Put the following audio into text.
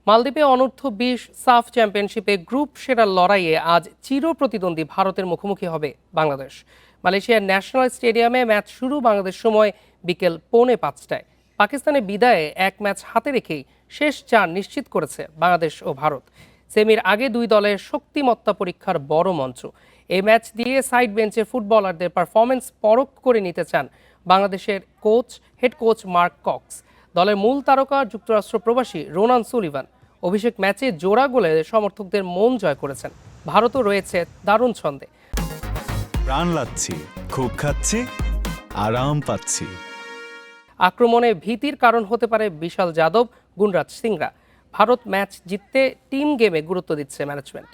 মালদ্বীপে অনূর্ধ্ব-20 সাফ চ্যাম্পিয়নশিপে গ্রুপ সেরার লড়াইয়ে আজ চিরপ্রতিদ্বন্দ্বী ভারতের মুখোমুখি হবে বাংলাদেশ। মালয়েশিয়ার ন্যাশনাল স্টেডিয়ামে ম্যাচ শুরু বাংলাদেশ সময় বিকেল 4:45টায়। পাকিস্তানের বিদায়ে এক ম্যাচ হাতে রেখেই শেষ 4 নিশ্চিত করেছে বাংলাদেশ ও ভারত। সেমির আগে দুই দলের শক্তিমত্তা পরীক্ষার বড় মঞ্চ। এই ম্যাচ দিয়ে সাইড বেঞ্চের ফুটবলারদের পারফরমেন্স পরখ করে নিতে চান বাংলাদেশের হেড কোচ মার্ক কক্স। দলের মূল তারকা যুক্তরাষ্ট্র প্রবাসী রোনান সুলিভান অভিষেক ম্যাচে জোড়া গোলে সমর্থকদের মন জয় করেছেন। ভারতও রয়েছে দারুণ ছন্দে। প্রাণ লাগছে, খুব খাচ্ছি, আরাম পাচ্ছি। আক্রমণে ভীতির কারণ হতে পারে বিশাল যাদব, গুণরাজ সিংরা। ভারত ম্যাচ জিততে টিম গেমে গুরুত্ব দিচ্ছে ম্যানেজমেন্ট।